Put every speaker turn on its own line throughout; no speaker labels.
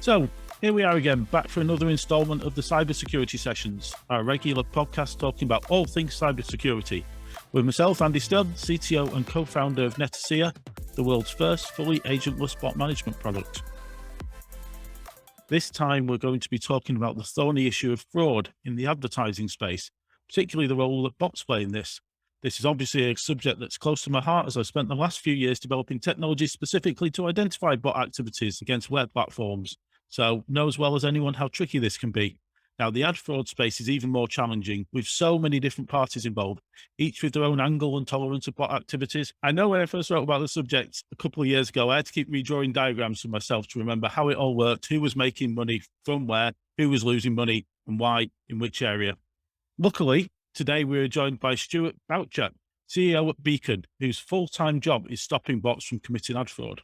So, here we are again, back for another installment of the Cybersecurity Sessions, our regular podcast talking about all things cybersecurity. With myself, Andy Stubb, CTO and co-founder of Netacea, the world's first fully agentless bot management product. This time, we're going to be talking about the thorny issue of fraud in the advertising space, particularly the role that bots play in this. This is obviously a subject that's close to my heart, as I've spent the last few years developing technology specifically to identify bot activities against web platforms. So know as well as anyone how tricky this can be. Now, the ad fraud space is even more challenging with so many different parties involved, each with their own angle and tolerance of bot activities. I know when I first wrote about the subject a couple of years ago, I had to keep redrawing diagrams for myself to remember how it all worked, who was making money from where, who was losing money and why, in which area. Luckily, today we're joined by Stewart Boutcher, CEO at Beacon, whose full-time job is stopping bots from committing ad fraud.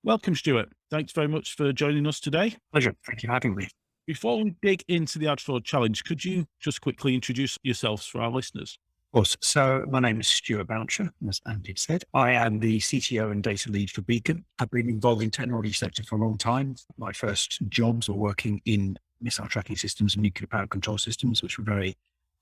Welcome, Stewart. Thanks very much for joining us today.
Pleasure. Thank you for having me.
Before we dig into the ad fraud challenge, could you just quickly introduce yourselves for our listeners?
Of course. So my name is Stewart Boutcher, as Andy said. I am the CTO and Data Lead for Beacon. I've been involved in technology sector for a long time. My first jobs were working in missile tracking systems and nuclear power control systems, which were very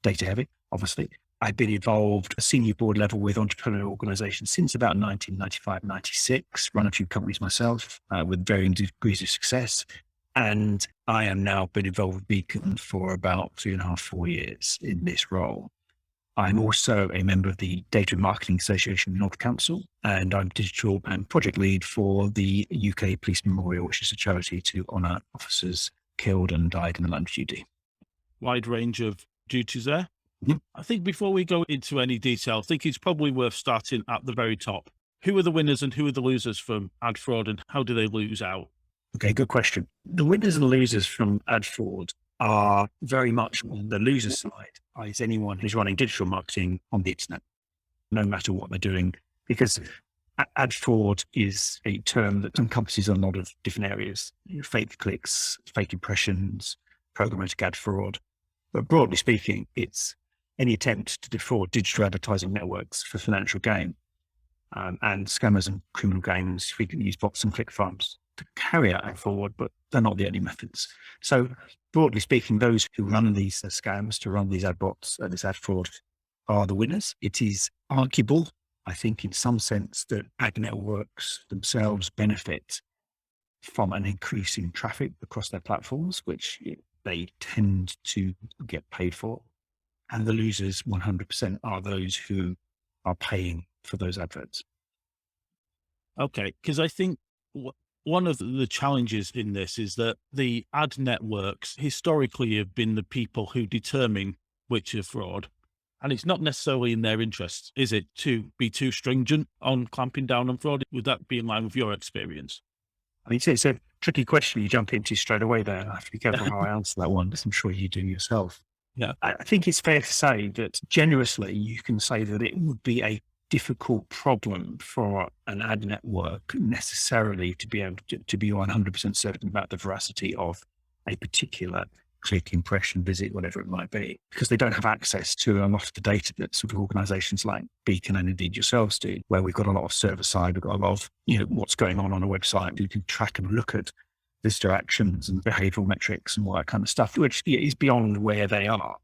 data heavy, obviously. I've been involved at senior board level with entrepreneurial organizations since about 1995, 96, run a few companies myself with varying degrees of success. And I am now been involved with Beacon for about 3.5, 4 years in this role. I'm also a member of the Data and Marketing Association North Council, and I'm digital and project lead for the UK Police Memorial, which is a charity to honour officers killed and died in the line of duty.
Wide range of duties there. Mm-hmm. I think before we go into any detail, I think it's probably worth starting at the very top. Who are the winners and who are the losers from ad fraud, and how do they lose out?
Okay, good question. The winners and losers from ad fraud are very much on the loser side, is anyone who's running digital marketing on the internet, no matter what they're doing, because ad fraud is a term that encompasses a lot of different areas, fake clicks, fake impressions, programmatic ad fraud. But broadly speaking, it's any attempt to defraud digital advertising networks for financial gain. And scammers and criminal gangs frequently use bots and click farms to carry out ad fraud, but they're not the only methods. So broadly speaking, those who run these scams, to run these ad bots, this ad fraud, are the winners. It is arguable, I think, in some sense, that ad networks themselves benefit from an increase in traffic across their platforms, which they tend to get paid for. And the losers 100% are those who are paying for those adverts.
Okay, because I think one of the challenges in this is that the ad networks historically have been the people who determine which are fraud. And it's not necessarily in their interests, is it, to be too stringent on clamping down on fraud? Would that be in line with your experience?
I mean, it's a tricky question you jump into straight away there. I have to be careful how I answer that one, as I'm sure you do yourself.
Yeah.
I think it's fair to say that generously you can say that it would be a difficult problem for an ad network necessarily to be able to be 100% certain about the veracity of a particular click, impression, visit, whatever it might be, because they don't have access to a lot of the data that sort of organizations like Beacon and indeed yourselves do, where we've got a lot of server side, we've got a lot of, what's going on a website. You can track and look at visitor actions and behavioral metrics and all that kind of stuff, which is beyond where they are.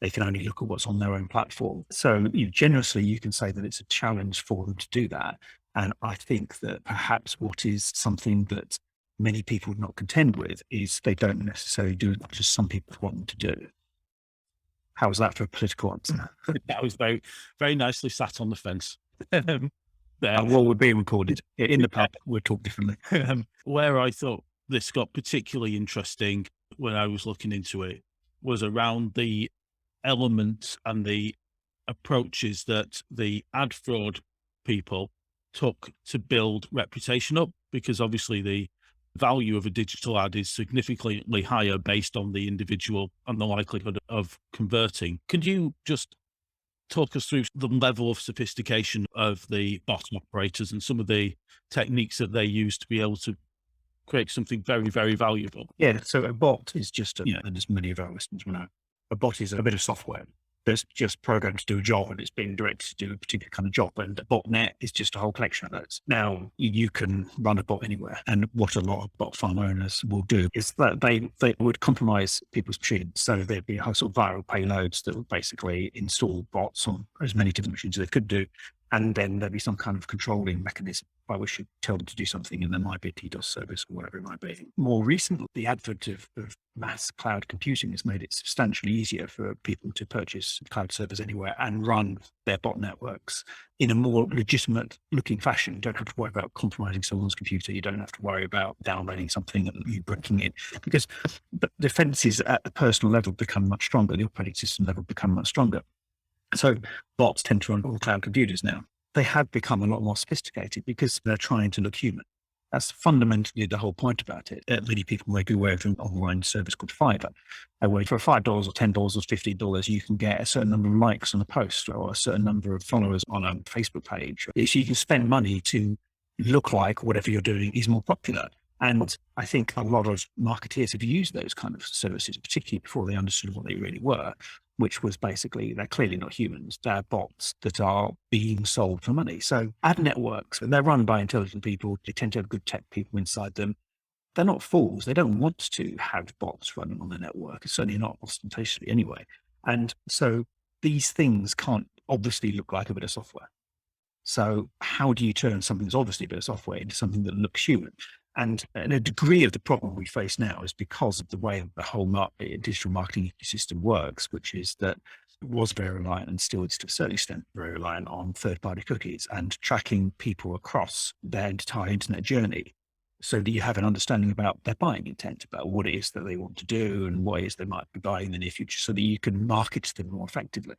They can only look at what's on their own platform. So generously, you can say that it's a challenge for them to do that. And I think that perhaps what is something that many people would not contend with is they don't necessarily do as much as some people want them to do. How was that for a political answer?
That was very, very nicely sat on the fence.
Well, we're being recorded. In the pub, we'll talk differently.
Where I thought this got particularly interesting when I was looking into it was around the elements and the approaches that the ad fraud people took to build reputation up, because obviously the value of a digital ad is significantly higher based on the individual and the likelihood of converting. Could you just talk us through the level of sophistication of the bot operators and some of the techniques that they use to be able to create something very, very valuable?
Yeah, so a bot is just, and as many of our listeners will know, a bot is a bit of software. that's just programmed to do a job and it's being directed to do a particular kind of job. And a botnet is just a whole collection of those. Now, you can run a bot anywhere. And what a lot of bot farm owners will do is that they would compromise people's machines. So there'd be sort of viral payloads that would basically install bots on as many different machines as they could do. And then there'd be some kind of controlling mechanism by which you tell them to do something, and there might be a DDoS service or whatever it might be. More recently, the advent of mass cloud computing has made it substantially easier for people to purchase cloud servers anywhere and run their bot networks in a more legitimate looking fashion. You don't have to worry about compromising someone's computer. You don't have to worry about downloading something and you breaking it, because the defenses at the personal level become much stronger. The operating system level become much stronger. So bots tend to run on cloud computers now. They have become a lot more sophisticated because they're trying to look human. That's fundamentally the whole point about it. Many people may be aware of an online service called Fiverr, where for $5 or $10 or $15, you can get a certain number of likes on a post or a certain number of followers on a Facebook page. So you can spend money to look like whatever you're doing is more popular. And I think a lot of marketeers have used those kind of services, particularly before they understood what they really were, which was basically, they're clearly not humans. They're bots that are being sold for money. So ad networks, they're run by intelligent people. They tend to have good tech people inside them. They're not fools. They don't want to have bots running on the network. It's certainly not ostentatiously anyway. And so these things can't obviously look like a bit of software. So how do you turn something that's obviously a bit of software into something that looks human? And a degree of the problem we face now is because of the way the whole digital marketing ecosystem works, which is that it was very reliant, and still is to a certain extent very reliant, on third-party cookies and tracking people across their entire internet journey, so that you have an understanding about their buying intent, about what it is that they want to do and what it is they might be buying in the near future, so that you can market to them more effectively.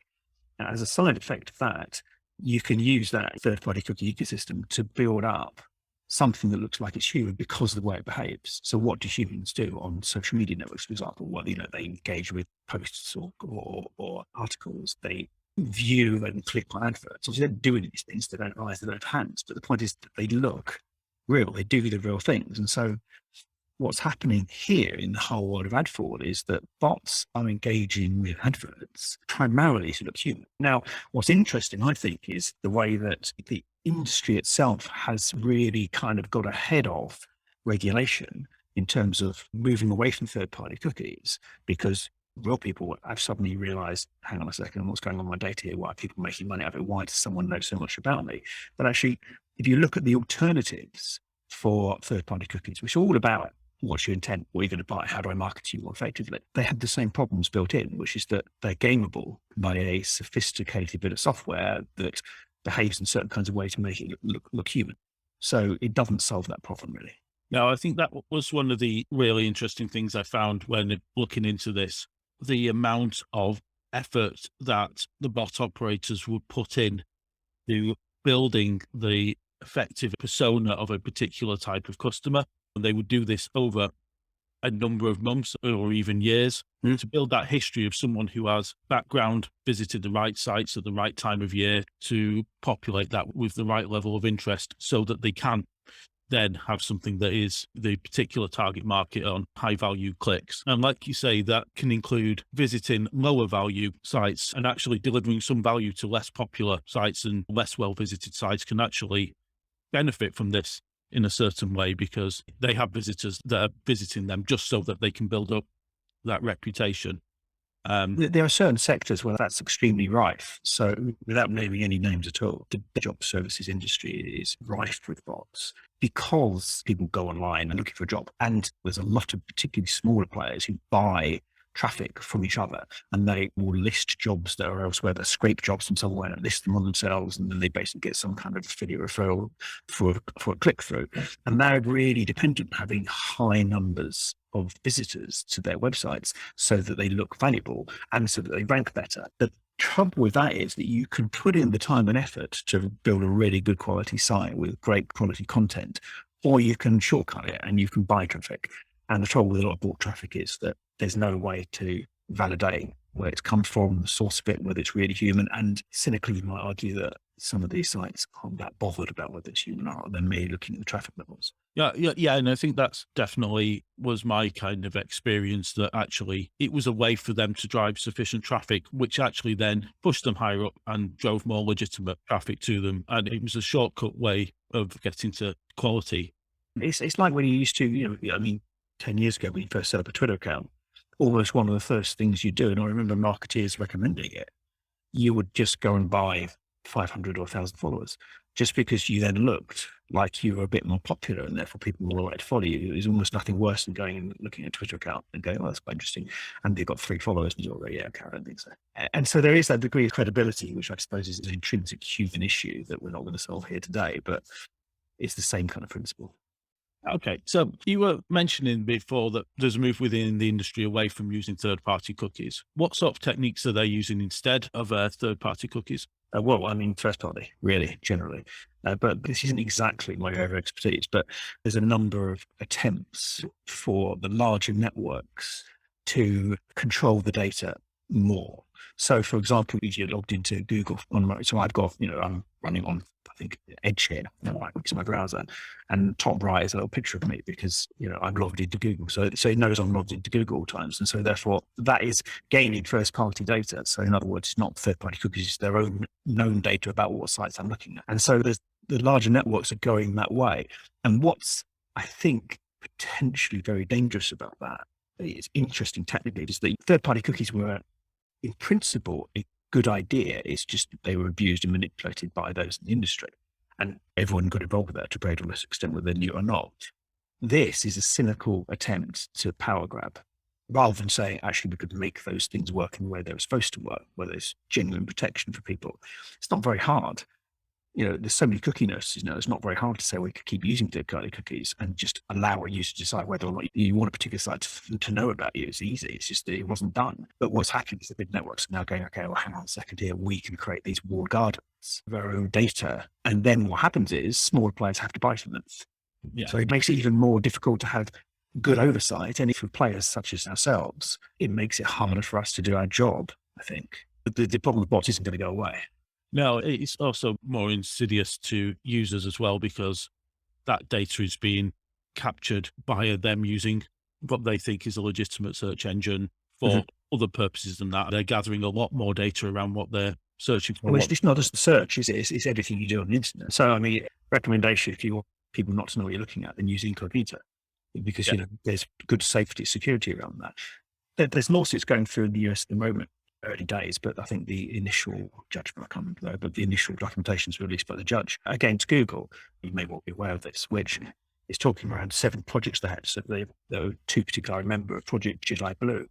And as a side effect of that, you can use that third-party cookie ecosystem to build up something that looks like it's human because of the way it behaves. So what do humans do on social media networks, for example? Well, they engage with posts or articles. They view and click on adverts. Obviously, they don't do any of these things. They don't have eyes, they don't have hands. But the point is that they look real. They do the real things. And so what's happening here in the whole world of ad fraud is that bots are engaging with adverts primarily to look human. Now, what's interesting, I think, is the way that the industry itself has really kind of got ahead of regulation in terms of moving away from third-party cookies, because real people have suddenly realized, hang on a second, what's going on in my data here? Why are people making money out of it? Why does someone know so much about me? But actually, if you look at the alternatives for third-party cookies, which are all about what's your intent, what are you going to buy, how do I market to you more effectively, they have the same problems built in, which is that they're gameable by a sophisticated bit of software that behaves in certain kinds of ways to make it look human. So it doesn't solve that problem, really.
Now, I think that was one of the really interesting things I found when looking into this, the amount of effort that the bot operators would put in to building the effective persona of a particular type of customer. And they would do this over a number of months or even years to build that history of someone who has background, visited the right sites at the right time of year, to populate that with the right level of interest so that they can then have something that is the particular target market on high value clicks. And like you say, that can include visiting lower value sites and actually delivering some value to less popular sites, and less well visited sites can actually benefit from this in a certain way because they have visitors that are visiting them just so that they can build up that reputation.
There are certain sectors where that's extremely rife. So without naming any names at all, the job services industry is rife with bots because people go online and looking for a job. And there's a lot of particularly smaller players who buy traffic from each other, and they will list jobs that are elsewhere. They scrape jobs from somewhere and list them on themselves, and then they basically get some kind of affiliate referral for a click through. And they're really dependent on having high numbers of visitors to their websites so that they look valuable and so that they rank better. The trouble with that is that you can put in the time and effort to build a really good quality site with great quality content, or you can shortcut it and you can buy traffic. And the trouble with a lot of bought traffic is that there's no way to validate where it's come from, the source of it, whether it's really human. And cynically, you might argue that some of these sites aren't that bothered about whether it's human or not. They're merely looking at the traffic levels.
Yeah. And I think that's definitely was my kind of experience, that actually it was a way for them to drive sufficient traffic, which actually then pushed them higher up and drove more legitimate traffic to them. And it was a shortcut way of getting to quality.
It's like when you used to, I mean, 10 years ago when you first set up a Twitter account, almost one of the first things you do, and I remember marketeers recommending it, you would just go and buy 500 or 1,000 followers just because you then looked like you were a bit more popular and therefore people were more likely to follow you. It was almost nothing worse than going and looking at a Twitter account and going, oh, that's quite interesting. And they've got 3 followers and you're like, yeah, okay, I don't think so. And so there is that degree of credibility, which I suppose is an intrinsic human issue that we're not going to solve here today, but it's the same kind of principle.
Okay. So you were mentioning before that there's a move within the industry away from using third-party cookies. What sort of techniques are they using instead of third-party cookies?
Well, I mean, first party, really, generally. But this isn't exactly my area of expertise, but there's a number of attempts for the larger networks to control the data more. So, for example, if you're logged into Google, so I've got, I'm running on, I think, Edge here, right, which is my browser, and top right is a little picture of me because, I'm logged into Google. So it knows I'm logged into Google all times. And so therefore that is gaining first party data. So in other words, it's not third party cookies, it's their own known data about what sites I'm looking at. And so the larger networks are going that way. And what's, I think, potentially very dangerous about that, it's interesting technically, is that third party cookies were in principle a good idea. It's just they were abused and manipulated by those in the industry. And everyone got involved with that to a greater or less extent, whether they knew or not. This is a cynical attempt to power grab, rather than saying, actually, we could make those things work in the way they were supposed to work, where there's genuine protection for people. It's not very hard. There's so many cookie nurses, it's not very hard to say we could keep using third-party cookies and just allow a user to decide whether or not you want a particular site to know about you. It's easy. It's just that it wasn't done. But what's happening is the big networks are now going, okay, well, hang on a second here. We can create these walled gardens of our own data. And then what happens is smaller players have to buy from them.
Yeah.
So it makes it even more difficult to have good oversight. And for players such as ourselves, it makes it harder for us to do our job, I think. The problem with bots isn't going to go away.
No, it's also more insidious to users as well, because that data is being captured by them using what they think is a legitimate search engine for other purposes than that. They're gathering a lot more data around what they're searching for.
Well, it's not just the search, is it? It's everything you do on the internet. So, I mean, recommendation, if you want people not to know what you're looking at, then use incognito, because, there's good safety, security around that. There's lawsuits going through in the US at the moment. Early days, but I think the initial judgment, I can't remember though, but the initial documentation was released by the judge against Google. You may well be aware of this, which is talking around 7 projects they had. So there were 2 particular I remember, Project Jedi Blue,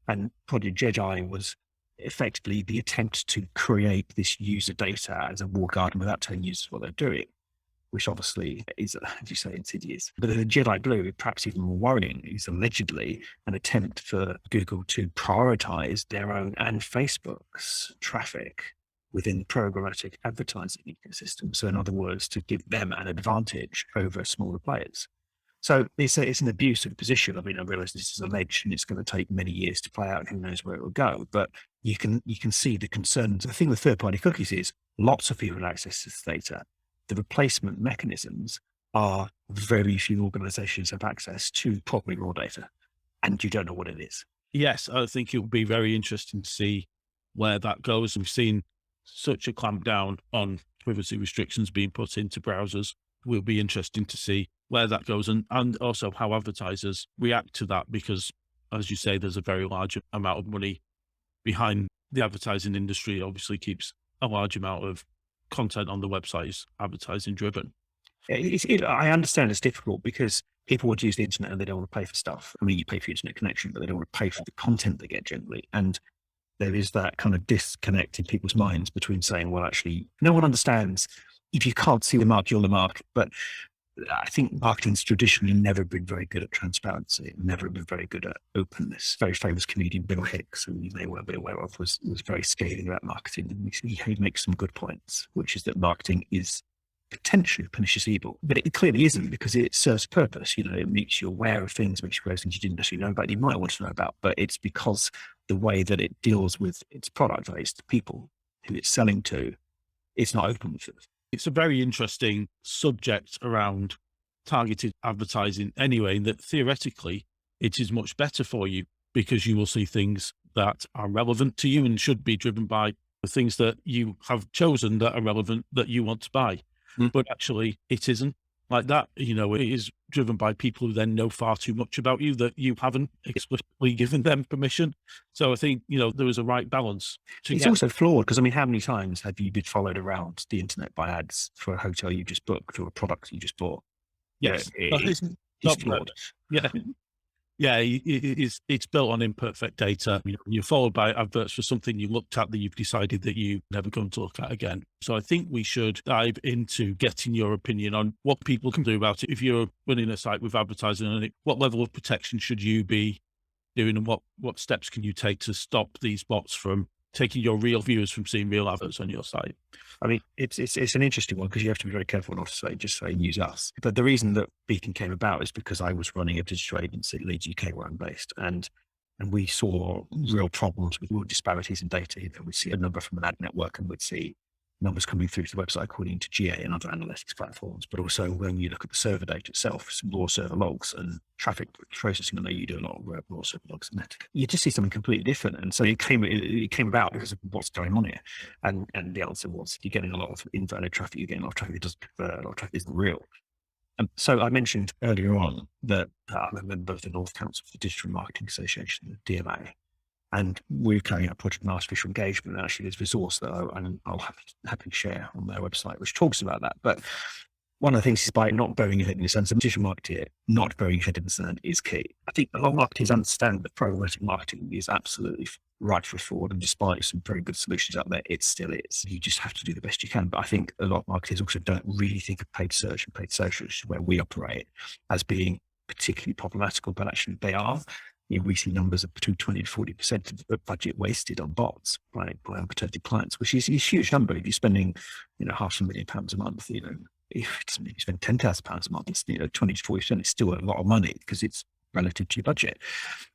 and Project Jedi was effectively the attempt to create this user data as a walled garden without telling users what they're doing, which obviously is, as you say, insidious. But the Jedi Blue, perhaps even more worrying, is allegedly an attempt for Google to prioritize their own and Facebook's traffic within the programmatic advertising ecosystem. So in other words, to give them an advantage over smaller players. So it's an abusive position. I mean, I realize this is alleged and it's going to take many years to play out. Who knows where it will go? But you can see the concerns. The thing with third-party cookies is lots of people have access to this data. The replacement mechanisms are very few organizations have access to properly raw data, and you don't know what it is.
Yes, I think it will be very interesting to see where that goes. We've seen such a clampdown on privacy restrictions being put into browsers. Will be interesting to see where that goes, and also how advertisers react to that, because, as you say, there's a very large amount of money behind the advertising industry. It obviously keeps a large amount of content on the website is advertising driven.
I understand it's difficult because people want to use the internet and they don't want to pay for stuff. I mean, you pay for your internet connection, but they don't want to pay for the content they get generally. And there is that kind of disconnect in people's minds between saying, well, actually, no one understands. If you can't see the mark, you're the mark. But I think marketing's traditionally never been very good at transparency, never been very good at openness. Very famous comedian Bill Hicks, who you may well be aware of, was very scathing about marketing. And he makes some good points, which is that marketing is potentially a pernicious evil, but it clearly isn't, because it serves a purpose. It makes you aware of things, makes you aware of things you didn't necessarily know about, you might want to know about, but it's because the way that it deals with its product, that is the people who it's selling to, it's not open with it.
It's a very interesting subject around targeted advertising anyway, and that theoretically it is much better for you because you will see things that are relevant to you and should be driven by the things that you have chosen that are relevant that you want to buy. But actually it isn't like that. It is driven by people who then know far too much about you that you haven't explicitly given them permission. So I think, there is a right balance to
It's
get.
also flawed because, I mean, how many times have you been followed around the internet by ads for a hotel you just booked or a product you just bought?
Yes. But
It's
not
flawed.
Yeah. Yeah, it's built on imperfect data. You're followed by adverts for something you looked at that you've decided that you never going to look at again. So I think we should dive into getting your opinion on what people can do about it. If you're running a site with advertising on it, what level of protection should you be doing, and what steps can you take to stop these bots from taking your real viewers from seeing real adverts on your site?
I mean, it's an interesting one because you have to be very careful not to just say use us. But the reason that Beacon came about is because I was running a digital agency at Leeds UK where I'm based, and we saw real problems with real disparities in data. We'd see a number from an ad network, and we'd see numbers coming through to the website according to GA and other analytics platforms. But also when you look at the server data itself, some raw server logs and traffic processing. I know you do a lot of raw server logs in Netacea. You just see something completely different. And so it came about because of what's going on here. And the answer was you're getting a lot of invalid traffic. You're getting a lot of traffic that doesn't convert. A lot of traffic isn't real. So I mentioned earlier on that I'm a member of the North Council for the Digital Marketing Association, the DMA. And we're carrying out a project on artificial engagement. And actually, there's a resource that I'll happily share on their website, which talks about that. But one of the things is by not burying your head in the sand. So digital marketing, not burying your head in the sand is key. I think a lot of marketers understand that programmatic marketing is absolutely right for fraud. And despite some very good solutions out there, it still is. You just have to do the best you can. But I think a lot of marketers also don't really think of paid search and paid social, which is where we operate, as being particularly problematical, but actually they are. We see numbers of between 20 to 40% of budget wasted on bots by unprotected clients, which is a huge number. If you're spending, £500,000 a month, if you spend £10,000 a month, it's 20 to 40%. It's still a lot of money because it's relative to your budget.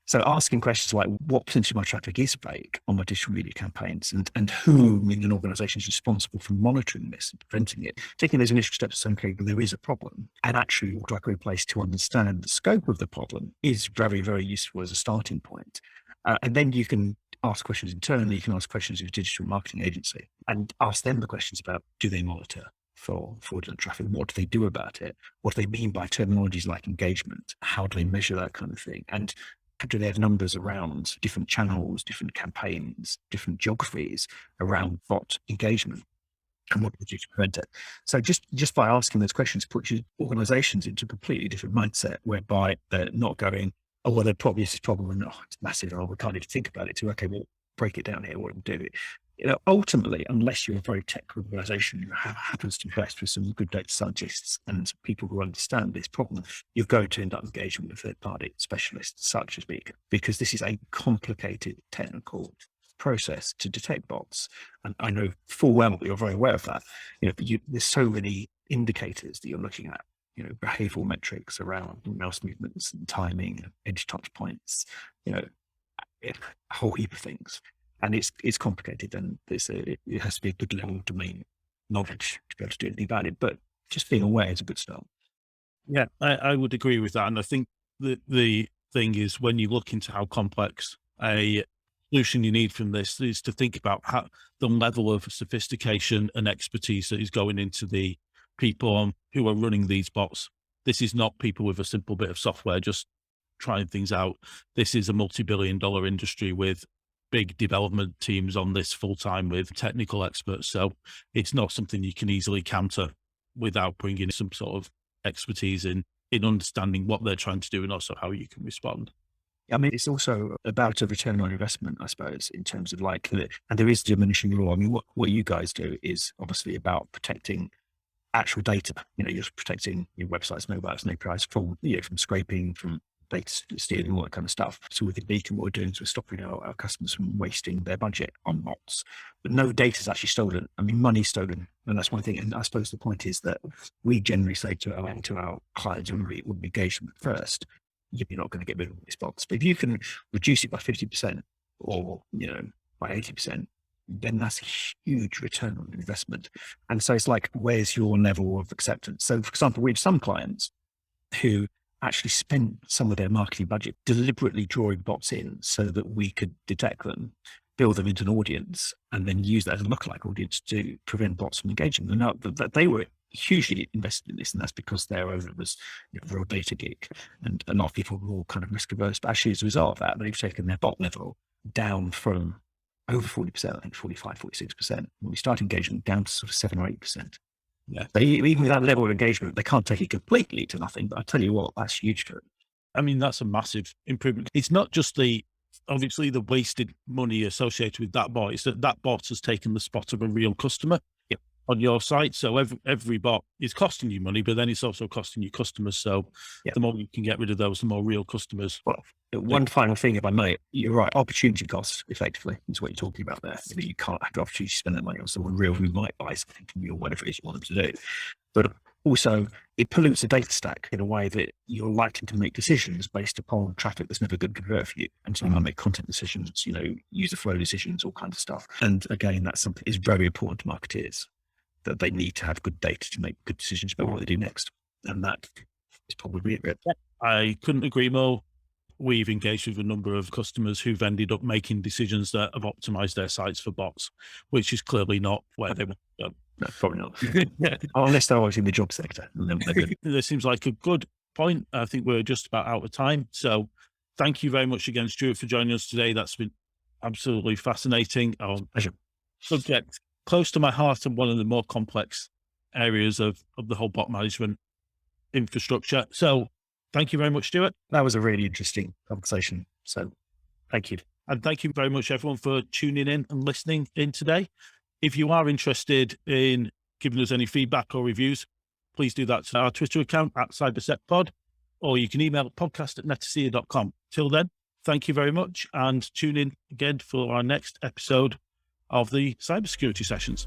So asking questions like what percentage of my traffic is fake on my digital media campaigns, and who in an organization is responsible for monitoring this and preventing it, taking those initial steps to say, okay, there is a problem, and actually what do I go in place to understand the scope of the problem is very, very useful as a starting point. And then you can ask questions internally, you can ask questions of your digital marketing agency and ask them the questions about, do they monitor for fraudulent traffic? What do they do about it? What do they mean by terminologies like engagement? How do they measure that kind of thing? And do they have numbers around different channels, different campaigns, different geographies around bot engagement? And what do they do to prevent it? So just by asking those questions puts your organizations into a completely different mindset, whereby they're not going, oh, well, there probably is this problem and it's massive, or we can't even think about it, to, okay, well, break it down here, what do we do? Ultimately, unless you're a very tech organization who happens to invest with some good data scientists and people who understand this problem, you're going to end up engaging with third-party specialists such as Beacon, because this is a complicated technical process to detect bots. And I know full well that you're very aware of that. There's so many indicators that you're looking at, behavioral metrics around mouse movements and timing, and edge touch points, a whole heap of things. And it's complicated, and it has to be a good level of domain knowledge to be able to do anything about it. But just being aware is a good start.
Yeah, I would agree with that. And I think the thing is, when you look into how complex a solution you need from this, is to think about the level of sophistication and expertise that is going into the people who are running these bots. This is not people with a simple bit of software just trying things out. This is a multi-billion-dollar industry with big development teams on this full time with technical experts. So it's not something you can easily counter without bringing some sort of expertise in understanding what they're trying to do and also how you can respond.
I mean, it's also about a return on investment, I suppose, in terms of and there is diminishing rule. I mean, what you guys do is obviously about protecting actual data. You're protecting your websites, mobiles, and APIs from scraping, from data stealing, all that kind of stuff. So with the Beacon, what we're doing is we're stopping our customers from wasting their budget on bots. But no data is actually stolen. I mean, money's stolen. And that's one thing. And I suppose the point is that we generally say to our clients when we engage them first, you're not going to get rid of these bots. But if you can reduce it by 50% or, by 80%, then that's a huge return on investment. And so it's like, where's your level of acceptance? So for example, we have some clients who actually spent some of their marketing budget deliberately drawing bots in so that we could detect them, build them into an audience, and then use that as a lookalike audience to prevent bots from engaging them. Now, they were hugely invested in this, and that's because their owner was a real data geek, and a lot of people were all kind of risk averse. But actually, as a result of that, they've taken their bot level down from over 40%, I think 45, 46%. When we start engagement, down to sort of 7 or 8%. Yeah. But even with that level of engagement, they can't take it completely to nothing. But I tell you what, that's huge for it.
I mean, that's a massive improvement. It's not just obviously the wasted money associated with that bot. It's that bot has taken the spot of a real customer on your site. So every bot is costing you money, but then it's also costing you customers. So the more you can get rid of those, the more real customers.
Well, one final thing, if I may, you're right. Opportunity cost, effectively, is what you're talking about there. You can't have the opportunity to spend that money on someone real who might buy something from you or whatever it is you want them to do. But also, it pollutes the data stack in a way that you're likely to make decisions based upon traffic that's never going to convert for you. And so you might make content decisions, user flow decisions, all kinds of stuff. And again, that's something is very important to marketeers, that they need to have good data to make good decisions about what they do next. And that is probably it.
I couldn't agree more. We've engaged with a number of customers who've ended up making decisions that have optimized their sites for bots, which is clearly not where they want to go.
No, probably not. Unless they're always in the job sector.
This seems like a good point. I think we're just about out of time. So thank you very much again, Stewart, for joining us today. That's been absolutely fascinating.
Pleasure.
Subject close to my heart and one of the more complex areas of the whole bot management infrastructure. So thank you very much, Stewart.
That was a really interesting conversation. So thank you.
And thank you very much, everyone, for tuning in and listening in today. If you are interested in giving us any feedback or reviews, please do that to our Twitter account at CybersecPod, or you can email podcast@netacea.com. Till then, thank you very much, and tune in again for our next episode of the Cybersecurity Sessions.